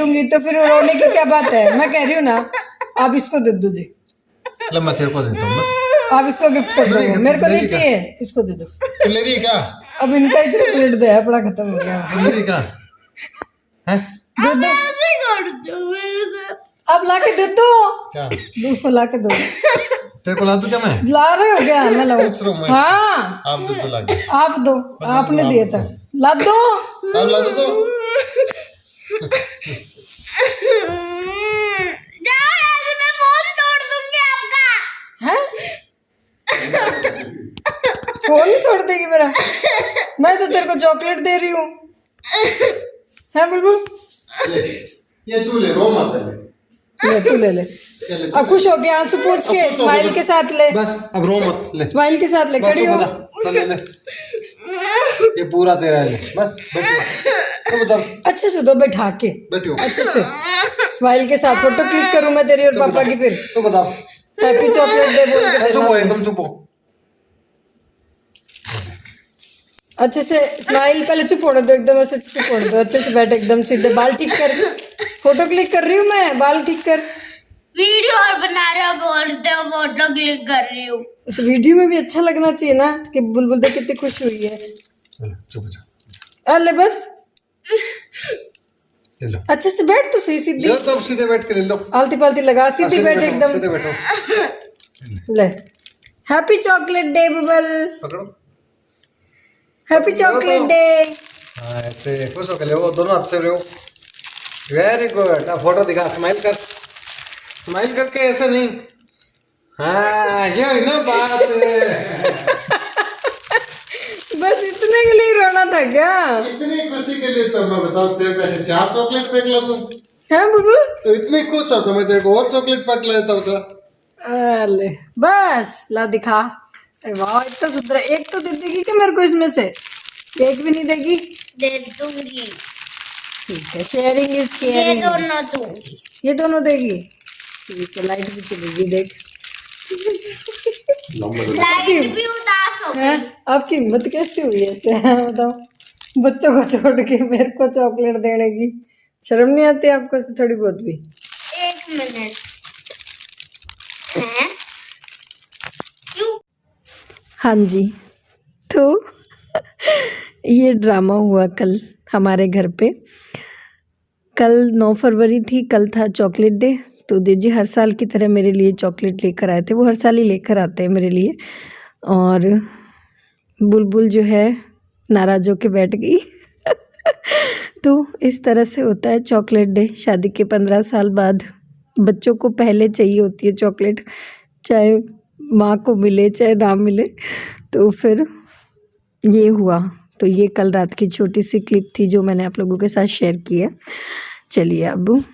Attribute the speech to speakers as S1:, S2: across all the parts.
S1: दूंगी तो फिर रोने की क्या बात है। मैं कह रही हूँ ना, आप इसको दे दो जी।
S2: ले मैं तेरे को देता हूँ बस।
S1: आप इसको गिफ्ट कर दो, मेरे को नहीं चाहिए, इसको दे दो।
S2: तू ले रही है क्या?
S1: अब इनका ही चॉकलेट दे, अपना खत्म हो गया।
S2: तू ले रही है क्या? हैं?
S1: दे दो, अब ला के दे दो,
S2: क्या
S1: उसको ला के दो।
S2: तेरे को ला दूं क्या मैं?
S1: ला रहे हो क्या? मैं लाऊं?
S2: पूछ रहा हूँ मैं।
S1: हाँ
S2: आप दे दो ला के।
S1: आप दो, आपने दिया था, ला दो।
S2: आप ला दो तो।
S1: फोन ही तोड़ देगी मेरा। मैं तो तेरे को चॉकलेट दे रही हूँ। है बुलबुल?
S2: ये तू ले, रो मत ले।
S1: ले तू ले ले। अब खुश हो गया, आंसू पोंछ के स्माइल के साथ ले।
S2: बस अब रो मत, ले
S1: स्माइल के साथ ले, खड़ी हो।
S2: चल ले, ये पूरा तेरा है, ले बस बैठो। तो बता,
S1: अच्छे से दो, बैठा के
S2: बैठो
S1: अच्छे से। स्माइल के साथ फोटो क्लिक करूँ मैं तेरी और पापा की? फिर
S2: तो बताओ।
S1: हैप्पी चॉकलेट डे बोल के
S2: चुप हो,
S1: देना।
S2: एकदम चुप हो।
S1: अच्छे से स्माइल, पहले चुप होने दो, एकदम ऐसे चुप होने दो। अच्छे से बैठ, एकदम सीधे, बाल ठीक कर। फोटो क्लिक कर रही हूँ मैं, बाल ठीक कर।
S3: वीडियो और बना रहे हो, बोलते हो फोटो क्लिक कर रही हूँ।
S1: तो वीडियो में भी अच्छा लगना चाहिए ना कि बुलबुल देख कितनी खुश हुई है।
S2: चुप हो जा।
S1: अरे बस
S2: ले लो,
S1: अच्छे से बैठ तो सही, सीधी।
S2: लो तो सीधे बैठ के ले लो।
S1: आलती पालती लगा, सीधी
S2: सीधे
S1: बैठ
S2: बैठो,
S1: एकदम।
S2: सीधे बैठो।
S1: ले, हैप्पी चॉकलेट डे बबल,
S2: पकड़ो।
S1: Happy chocolate day.
S2: हाँ ऐसे खुश होकर ले, वो दोनों हाथ से ले। Very good. अब फोटो दिखा, स्माइल कर, स्माइल करके, ऐसे नहीं। हाँ ये है ना बात।
S1: बस इतने के लिए रोना था क्या?
S2: इतनी खुशी के लिए तो मैं बताऊं, तेरे को ऐसे 4 चॉकलेट फेंक ला तुम
S1: है बुलबुल?
S2: तो इतनी खुश हो तो मैं तेरे को और चॉकलेट पैक ला देता होता।
S1: अरे बस ला दिखा। अरे वाह, इतना सुंदर है। एक तो दे देगी क्या मेरे को इसमें से? एक भी नहीं देगी?
S3: दे दूंगी,
S1: ठीक है, शेयरिंग इज
S3: ये
S1: केयरिंग।
S3: दोनों दूंगी।
S1: ये दोनों देगी? ठीक है, लाइट भी चलेगी, देख।
S3: लाइट भी उदास हो
S1: हैं?
S3: गई।
S1: आपकी हिम्मत कैसे हुई ऐसे? बताओ, बच्चों को छोड़ के मेरे को चॉकलेट देने की शर्म नहीं आती आपको ऐसे थोड़ी बहुत भी?
S3: एक मिनट है क्यों?
S1: हाँ जी, तो ये ड्रामा हुआ कल हमारे घर पे। कल 9 फरवरी थी, कल था चॉकलेट डे। तो दीदी हर साल की तरह मेरे लिए चॉकलेट लेकर आए थे, वो हर साल ही लेकर आते हैं मेरे लिए। और बुलबुल जो है नाराज़ होके बैठ गई। तो इस तरह से होता है चॉकलेट डे। शादी के 15 साल बाद बच्चों को पहले चाहिए होती है चॉकलेट, चाहे माँ को मिले चाहे ना मिले। तो फिर ये हुआ। तो ये कल रात की छोटी सी क्लिप थी जो मैंने आप लोगों के साथ शेयर की है। चलिए, अब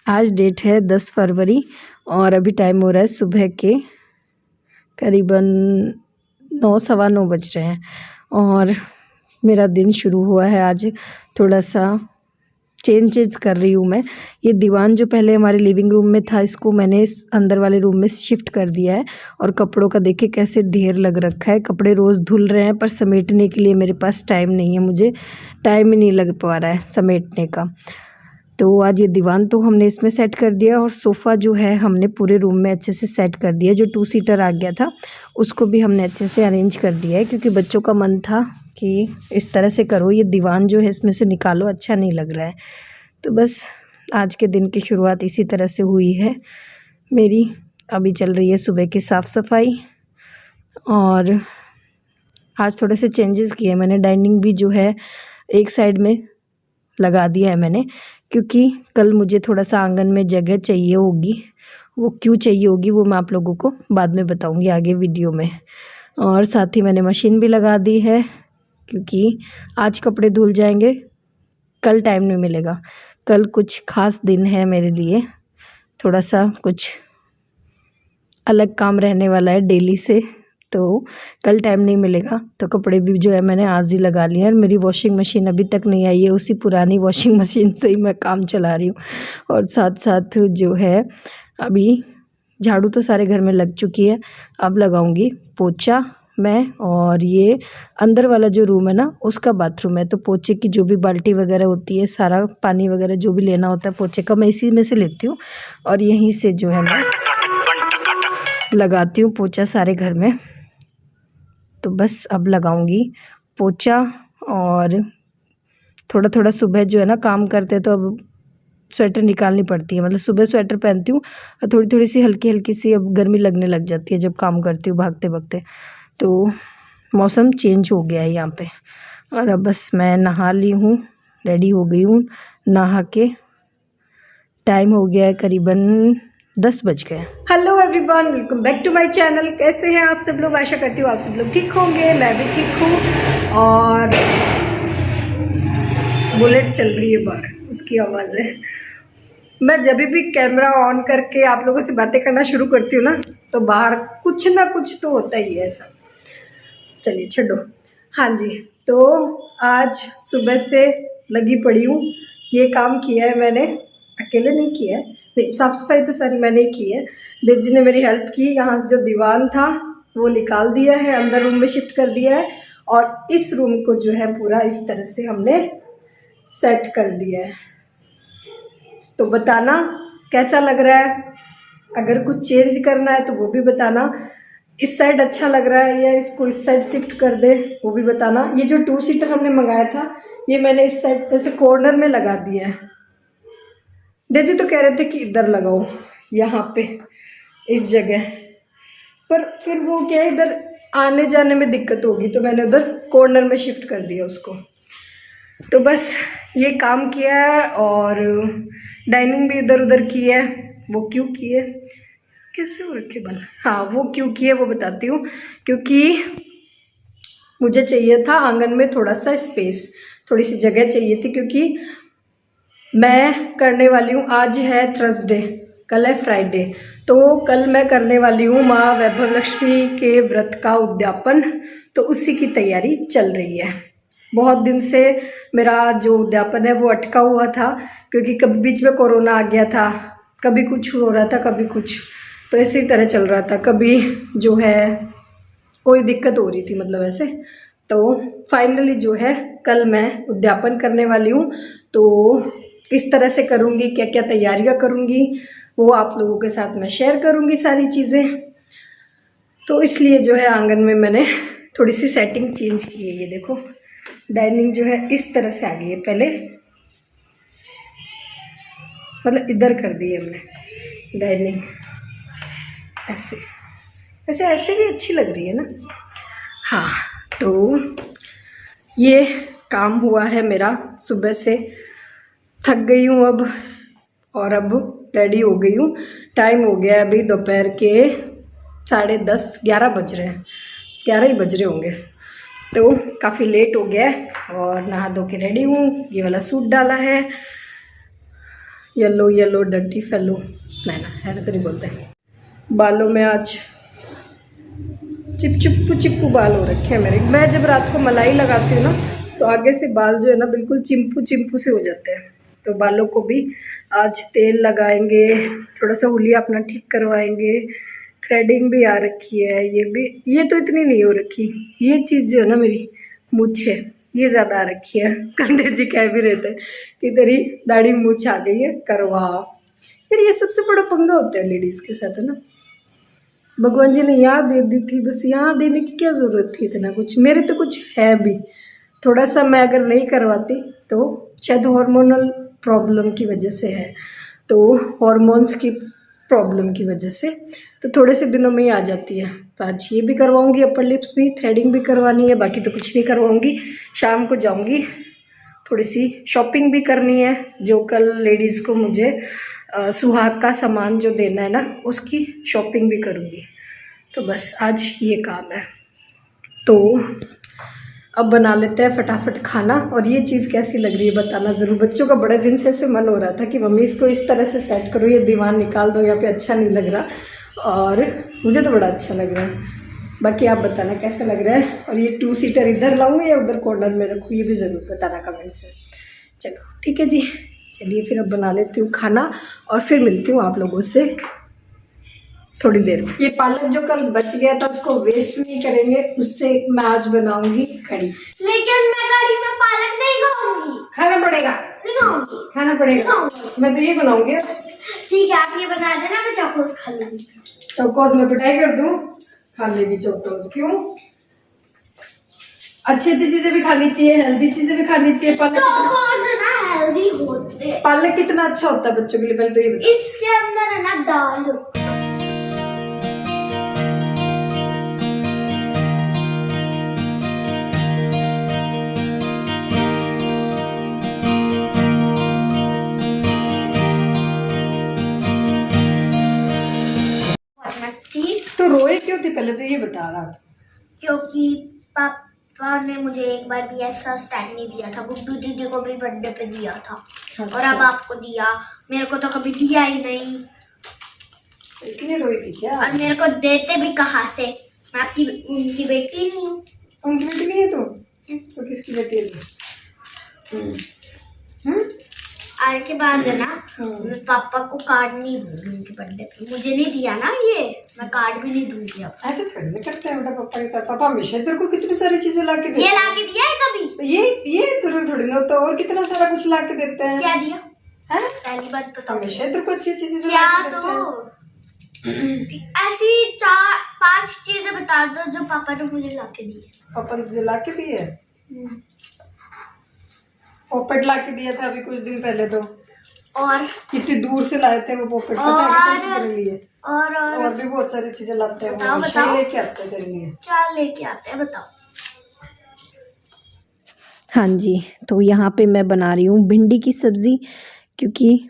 S1: आज डेट है 10 फरवरी और अभी टाइम हो रहा है सुबह के करीबन 9 सवा 9 बज रहे हैं। और मेरा दिन शुरू हुआ है आज। थोड़ा सा चेंजेस कर रही हूँ मैं। ये दीवान जो पहले हमारे लिविंग रूम में था, इसको मैंने इस अंदर वाले रूम में शिफ्ट कर दिया है। और कपड़ों का देखिए कैसे ढेर लग रखा है। कपड़े रोज़ धुल रहे हैं पर समेटने के लिए मेरे पास टाइम नहीं है, मुझे टाइम ही नहीं लग पा रहा है समेटने का। तो आज ये दीवान तो हमने इसमें सेट कर दिया और सोफ़ा जो है हमने पूरे रूम में अच्छे से सेट कर दिया। जो 2 सीटर आ गया था उसको भी हमने अच्छे से अरेंज कर दिया है, क्योंकि बच्चों का मन था कि इस तरह से करो, ये दीवान जो है इसमें से निकालो, अच्छा नहीं लग रहा है। तो बस आज के दिन की शुरुआत इसी तरह से हुई है मेरी। अभी चल रही है सुबह की साफ़ सफाई। और आज थोड़े से चेंजेस किए मैंने। डाइनिंग भी जो है एक साइड में लगा दिया है मैंने, क्योंकि कल मुझे थोड़ा सा आंगन में जगह चाहिए होगी। वो क्यों चाहिए होगी वो मैं आप लोगों को बाद में बताऊंगी आगे वीडियो में। और साथ ही मैंने मशीन भी लगा दी है, क्योंकि आज कपड़े धुल जाएंगे, कल टाइम नहीं मिलेगा। कल कुछ ख़ास दिन है मेरे लिए, थोड़ा सा कुछ अलग काम रहने वाला है डेली से, तो कल टाइम नहीं मिलेगा। तो कपड़े भी जो है मैंने आज ही लगा लिए हैं। और मेरी वॉशिंग मशीन अभी तक नहीं आई है, उसी पुरानी वॉशिंग मशीन से ही मैं काम चला रही हूँ। और साथ साथ जो है अभी झाड़ू तो सारे घर में लग चुकी है, अब लगाऊंगी पोछा, मैं, और ये अंदर वाला जो रूम है ना उसका बाथरूम है। तो पोछे की जो भी बाल्टी वगैरह होती है, सारा पानी वगैरह जो भी लेना होता है पोछे का, मैं इसी में से लेती हूँ और यहीं से जो है मैं लगाती हूँ पोछा सारे घर में। तो बस अब लगाऊंगी पोछा। और थोड़ा थोड़ा सुबह जो है ना काम करते तो अब स्वेटर निकालनी पड़ती है, मतलब सुबह स्वेटर पहनती हूँ और थोड़ी थोड़ी सी हल्की हल्की सी अब गर्मी लगने लग जाती है जब काम करती हूँ भागते भागते। तो मौसम चेंज हो गया है यहाँ पे। और अब बस मैं नहा ली हूँ, रेडी हो गई हूँ नहा के। टाइम हो गया है करीबन 10 बज गए। Hello everyone, welcome back to my channel. कैसे हैं आप सब लोग? आशा करती हूँ आप सब लोग ठीक होंगे, मैं भी ठीक हूँ। और बुलेट चल रही है बाहर, उसकी आवाज़ है। मैं जब भी कैमरा ऑन करके आप लोगों से बातें करना शुरू करती हूँ ना तो बाहर कुछ ना कुछ तो होता ही है ऐसा। चलिए छोड़ो। हाँ जी, तो आज सुबह से लगी पड़ी हूँ। ये काम किया है मैंने, अकेले नहीं किया है, नहीं साफ़ सफाई तो सारी मैंने ही की है। देव जी ने मेरी हेल्प की। यहाँ जो दीवान था वो निकाल दिया है, अंदर रूम में शिफ्ट कर दिया है और इस रूम को जो है पूरा इस तरह से हमने सेट कर दिया है। तो बताना कैसा लग रहा है, अगर कुछ चेंज करना है तो वो भी बताना। इस साइड अच्छा लग रहा है या इसको इस साइड शिफ्ट कर दे वो भी बताना। ये जो 2 सीटर हमने मंगाया था ये मैंने इस साइड ऐसे कॉर्नर में लगा दिया है। डेजी तो कह रहे थे कि इधर लगाओ, यहाँ पे इस जगह, पर फिर वो क्या है इधर आने जाने में दिक्कत होगी तो मैंने उधर कॉर्नर में शिफ्ट कर दिया उसको। तो बस ये काम किया है और डाइनिंग भी इधर उधर की है। वो क्यों की है, कैसे हो रखे बाल, हाँ वो क्यों की है वो बताती हूँ। क्योंकि मुझे चाहिए था आंगन में थोड़ा सा स्पेस, थोड़ी सी जगह चाहिए थी। क्योंकि मैं करने वाली हूँ, आज है थर्सडे, कल है फ्राइडे, तो कल मैं करने वाली हूँ माँ वैभव लक्ष्मी के व्रत का उद्यापन। तो उसी की तैयारी चल रही है। बहुत दिन से मेरा जो उद्यापन है वो अटका हुआ था क्योंकि कभी बीच में कोरोना आ गया था, कभी कुछ हो रहा था कभी कुछ, तो इसी तरह चल रहा था। कभी जो है कोई दिक्कत हो रही थी, मतलब ऐसे। तो फाइनली जो है कल मैं उद्यापन करने वाली हूँ। तो किस तरह से करूँगी, क्या क्या तैयारियाँ करूँगी वो आप लोगों के साथ मैं शेयर करूँगी सारी चीज़ें। तो इसलिए जो है आंगन में मैंने थोड़ी सी सेटिंग चेंज की है। ये देखो डाइनिंग जो है इस तरह से आ गई है, पहले मतलब इधर कर दी है हमने डाइनिंग, ऐसे वैसे ऐसे भी अच्छी लग रही है ना। हाँ, तो ये काम हुआ है मेरा सुबह से। थक गई हूँ अब और अब रेडी हो गई हूँ। टाइम हो गया अभी दोपहर के 10:30 11 बज रहे हैं, 11 ही बज रहे होंगे। तो काफ़ी लेट हो गया है और नहा धो के रेडी हूँ। ये वाला सूट डाला है, येलो येलो डर्टी फेलो, नहीं ना ऐसा तो नहीं बोलते। बालों में आज चिप्पू बाल हो रखे हैं मेरे। मैं जब रात को मलाई लगाती हूँ ना तो आगे से बाल जो है ना बिल्कुल चिंपू से हो जाते हैं। तो बालों को भी आज तेल लगाएंगे, थोड़ा सा हुलिया अपना ठीक करवाएंगे। थ्रेडिंग भी आ रखी है, ये तो इतनी नहीं हो रखी। ये चीज़ जो है ना मेरी मूंछ है ये ज़्यादा आ रखी है। कंधे जी कह भी रहते हैं कि तेरी दाढ़ी मूंछ आ गई है, करवा। यार ये सबसे बड़ा पंगा होता है लेडीज़ के साथ, है ना। भगवान जी ने यहाँ दे दी थी, बस यहाँ देने की क्या ज़रूरत थी इतना कुछ। मेरे तो कुछ है भी, थोड़ा सा मैं अगर नहीं करवाती तो शायद हार्मोनल प्रॉब्लम की वजह से है, तो हॉर्मोन्स की प्रॉब्लम की वजह से तो थोड़े से दिनों में ही आ जाती है। तो आज ये भी करवाऊंगी, अपर लिप्स भी, थ्रेडिंग भी करवानी है, बाकी तो कुछ नहीं करवाऊंगी। शाम को जाऊंगी, थोड़ी सी शॉपिंग भी करनी है, जो कल लेडीज़ को मुझे सुहाग का सामान जो देना है ना उसकी शॉपिंग भी करूँगी। तो बस आज ये काम है। तो अब बना लेते हैं फटाफट खाना। और ये चीज़ कैसी लग रही है बताना ज़रूर। बच्चों का बड़े दिन से ऐसे मन हो रहा था कि मम्मी इसको इस तरह से सेट करो, ये दीवान निकाल दो, यहाँ पे अच्छा नहीं लग रहा। और मुझे तो बड़ा अच्छा लग रहा है, बाकी आप बताना कैसा लग रहा है। और ये 2 सीटर इधर लाऊंगी या उधर कॉर्नर में रखूँ ये भी ज़रूर बताना कमेंट्स में। चलो ठीक है जी, चलिए फिर अब बना लेती हूँ खाना और फिर मिलती हूँ आप लोगों से थोड़ी देर में। ये पालक जो कल बच गया था उसको वेस्ट नहीं करेंगे, उससे मैं आज बनाऊंगी कड़ी।
S3: लेकिन मैं कड़ी में पालक नहीं खाऊंगी।
S1: खाना पड़ेगा,
S3: नहीं खाऊंगी।
S1: खाना पड़ेगा। मैं तो ये बनाऊंगी आज।
S3: ठीक है, आप ये बना देना, मैं चकोस खा लूंगी।
S1: चौकोस में पिटाई कर दूं, खा लेगी चौकोस। क्यों? अच्छी अच्छी चीजें भी खानी चाहिए, हेल्दी चीजें भी खानी चाहिए।
S3: चकोस ना हेल्दी होते हैं।
S1: पालक कितना अच्छा होता है बच्चों के लिए, पहले तो ये बताओ।
S3: इसके अंदर है ना दाल।
S1: तो रोए क्यों थी पहले तो ये बता रहा था।
S3: क्योंकि पापा ने मुझे एक बार भी ऐसा स्टैंड नहीं दिया था। गुड्डू दीदी को भी बर्थडे पे दिया था। और अब आपको दिया, मेरे को तो कभी दिया ही नहीं।
S1: इसलिए रोई थी क्या?
S3: और मेरे को देते भी कहाँ से? मैं आपकी उनकी बेटी नहीं हूँ।
S1: उनकी बेटी नहीं है तो किसकी बेटी है तू?
S3: आज के बाद है ना, मैं पापा को कार्ड नहीं दूंगी उनके बर्थडे पे। मुझे नहीं दिया ना ये, मैं कार्ड भी नहीं दूंगी अब।
S1: ऐसे थोड़ी ना करते हैं बेटा पापा के साथ। पापा हमेशा तेरे को कितनी सारी चीजें ला के देते
S3: ये
S1: हैं।
S3: ला के दिया है कभी?
S1: तो ये जरूर थोड़ी ना होता, और कितना सारा कुछ ला के देते हैं।
S3: क्या दिया?
S1: हैं?
S3: पहली बात तो
S1: हमेशा तेरे को अच्छी अच्छी चीजें
S3: क्या
S1: ला के देते हैं।
S3: तो ऐसी 4-5 चीजें बता दो जो पापा ने मुझे ला के दी है।
S1: पापा ने तुझे ला के दिए? पोपट ला के दिया था अभी कुछ दिन पहले तो।
S3: और
S1: कितनी दूर से लाए थे वो पोपट, पता है क्या तेरे लिए? और भी बहुत सारी चीजें लाते हैं वो,
S3: बताओ,
S1: हमेशा
S3: बताओ।
S1: लेके आते हैं तेरे लिए।
S3: क्या लेके आते हैं बताओ।
S1: हाँ जी, तो यहाँ पे मैं बना रही हूँ भिंडी की सब्ज़ी, क्योंकि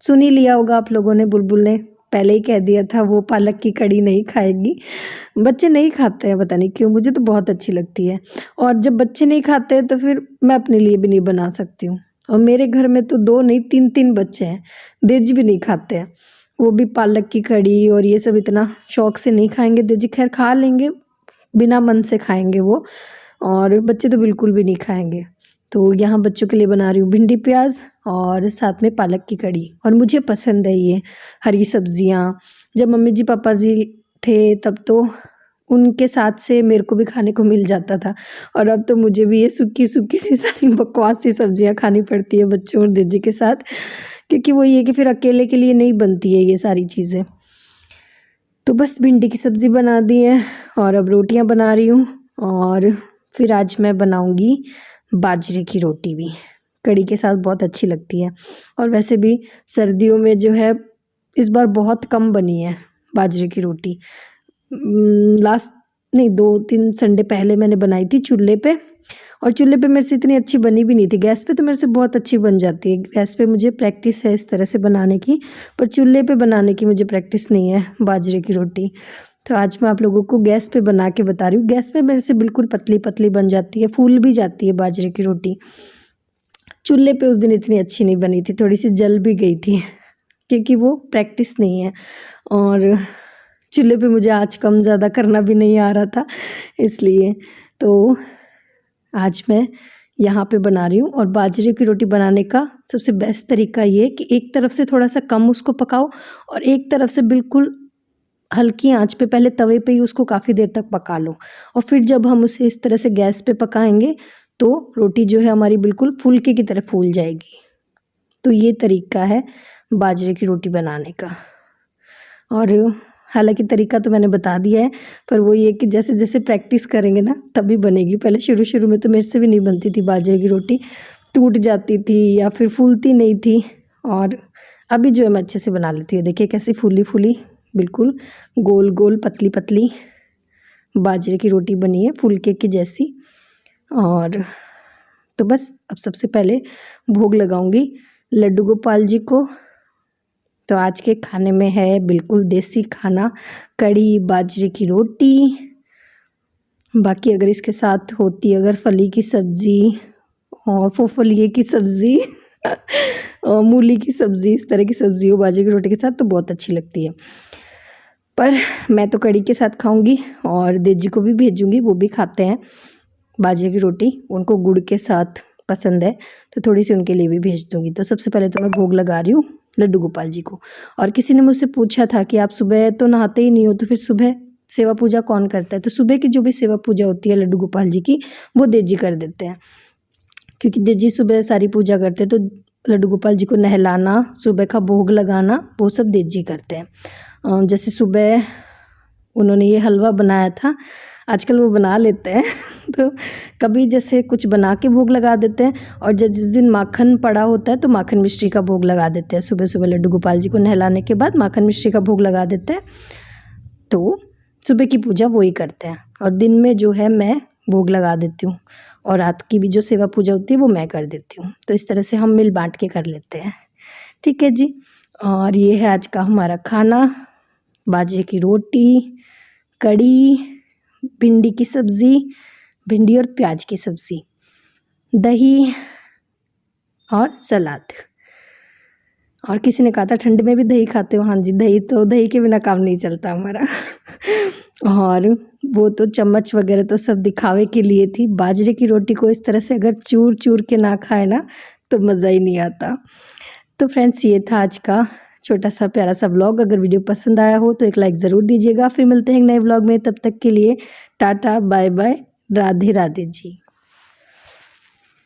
S1: सुन ही लिया होगा आप लोगों ने, बुलबुल ने पहले ही कह दिया था वो पालक की कड़ी नहीं खाएगी। बच्चे नहीं खाते हैं, पता नहीं क्यों, मुझे तो बहुत अच्छी लगती है। और जब बच्चे नहीं खाते हैं तो फिर मैं अपने लिए भी नहीं बना सकती हूँ। और मेरे घर में तो 2 नहीं 3-3 बच्चे हैं, देजी भी नहीं खाते हैं। वो भी पालक की कड़ी और ये सब इतना शौक से नहीं खाएंगे। देजी खैर खा लेंगे, बिना मन से खाएंगे वो, और बच्चे तो बिल्कुल भी नहीं खाएंगे। तो यहाँ बच्चों के लिए बना रही हूँ भिंडी प्याज और साथ में पालक की कड़ी। और मुझे पसंद है ये हरी सब्जियाँ। जब मम्मी जी पापा जी थे तब तो उनके साथ से मेरे को भी खाने को मिल जाता था, और अब तो मुझे भी ये सूखी सूखी सी सारी बकवास सी सब्जियाँ खानी पड़ती है बच्चों और दीदी के साथ, क्योंकि वो ये कि फिर अकेले के लिए नहीं बनती है ये सारी चीज़ें। तो बस भिंडी की सब्ज़ी बना दी है और अब रोटियां बना रही हूँ। और फिर आज मैं बनाऊंगी बाजरे की रोटी भी, कड़ी के साथ बहुत अच्छी लगती है। और वैसे भी सर्दियों में जो है इस बार बहुत कम बनी है बाजरे की रोटी। लास्ट नहीं 2-3 संडे पहले मैंने बनाई थी चूल्हे पे, और चूल्हे पे मेरे से इतनी अच्छी बनी भी नहीं थी। गैस पे तो मेरे से बहुत अच्छी बन जाती है, गैस पे मुझे प्रैक्टिस है इस तरह से बनाने की, पर चूल्हे पे बनाने की मुझे प्रैक्टिस नहीं है बाजरे की रोटी। तो आज मैं आप लोगों को गैस पे बना के बता रही हूँ। गैस पे मेरे से बिल्कुल पतली पतली बन जाती है, फूल भी जाती है बाजरे की रोटी। चूल्हे पे उस दिन इतनी अच्छी नहीं बनी थी, थोड़ी सी जल भी गई थी, क्योंकि वो प्रैक्टिस नहीं है। और चूल्हे पे मुझे आँच कम ज़्यादा करना भी नहीं आ रहा था, इसलिए तो आज मैं यहाँ पे बना रही हूँ। और बाजरे की रोटी बनाने का सबसे बेस्ट तरीका ये कि एक तरफ से थोड़ा सा कम उसको पकाओ और एक तरफ से बिल्कुल हल्की आंच पे, पहले तवे पे ही उसको काफ़ी देर तक पका लो, और फिर जब हम उसे इस तरह से गैस पे पकाएंगे तो रोटी जो है हमारी बिल्कुल फुलके की तरह फूल जाएगी। तो ये तरीका है बाजरे की रोटी बनाने का। और हालांकि तरीका तो मैंने बता दिया है, पर वो ये कि जैसे जैसे प्रैक्टिस करेंगे ना तभी बनेगी। पहले शुरू शुरू में तो मेरे से भी नहीं बनती थी बाजरे की रोटी, टूट जाती थी या फिर फूलती नहीं थी। और अभी जो है मैं अच्छे से बना लेती हूँ। देखिए कैसी फूली फूली, बिल्कुल गोल गोल पतली पतली बाजरे की रोटी बनी है, फुलके की जैसी। और तो बस अब सबसे पहले भोग लगाऊंगी लड्डू गोपाल जी को। तो आज के खाने में है बिल्कुल देसी खाना, कड़ी बाजरे की रोटी। बाकी अगर इसके साथ होती अगर फली की सब्ज़ी और फोफलिए की सब्ज़ी और मूली की सब्ज़ी, इस तरह की सब्ज़ी हो बाजरे की रोटी के साथ तो बहुत अच्छी लगती है। पर मैं तो कड़ी के साथ खाऊंगी और देजी को भी भेजूंगी, वो भी खाते हैं बाजरे की रोटी, उनको गुड़ के साथ पसंद है, तो थोड़ी सी उनके लिए भी भेज दूंगी। तो सबसे पहले तो मैं भोग लगा रही हूँ लड्डू गोपाल जी को। और किसी ने मुझसे पूछा था कि आप सुबह तो नहाते ही नहीं हो, तो फिर सुबह सेवा पूजा कौन करता है? तो सुबह की जो भी सेवा पूजा होती है लड्डू गोपाल जी की, वो देव जी कर देते हैं, क्योंकि देव जी सुबह सारी पूजा करते हैं। तो लड्डू गोपाल जी को नहलाना, सुबह का भोग लगाना, वो सब देव जी करते हैं। जैसे सुबह उन्होंने ये हलवा बनाया था, आजकल वो बना लेते हैं तो कभी जैसे कुछ बना के भोग लगा देते हैं, और जब जिस दिन माखन पड़ा होता है तो माखन मिश्री का भोग लगा देते हैं। सुबह सुबह लड्डू गोपाल जी को नहलाने के बाद माखन मिश्री का भोग लगा देते हैं। तो सुबह की पूजा वो ही करते हैं, और दिन में जो है मैं भोग लगा देती हूँ, और रात की भी जो सेवा पूजा होती है वो मैं कर देती हूँ। तो इस तरह से हम मिल बांट के कर लेते हैं। ठीक है जी। और ये है आज का हमारा खाना, बाजरे की रोटी, कड़ी, भिंडी की सब्ज़ी, भिंडी और प्याज की सब्ज़ी, दही और सलाद। और किसी ने कहा था ठंड में भी दही खाते हो? हाँ जी, दही के बिना काम नहीं चलता हमारा और वो तो चम्मच वगैरह तो सब दिखावे के लिए थी। बाजरे की रोटी को इस तरह से अगर चूर चूर के ना खाए ना तो मज़ा ही नहीं आता। तो फ्रेंड्स, ये था आज का छोटा सा प्यारा सा व्लॉग। अगर वीडियो पसंद आया हो तो एक लाइक ज़रूर दीजिएगा। फिर मिलते हैं एक नए व्लॉग में, तब तक के लिए tata bye bye, Radhe Radhe जी।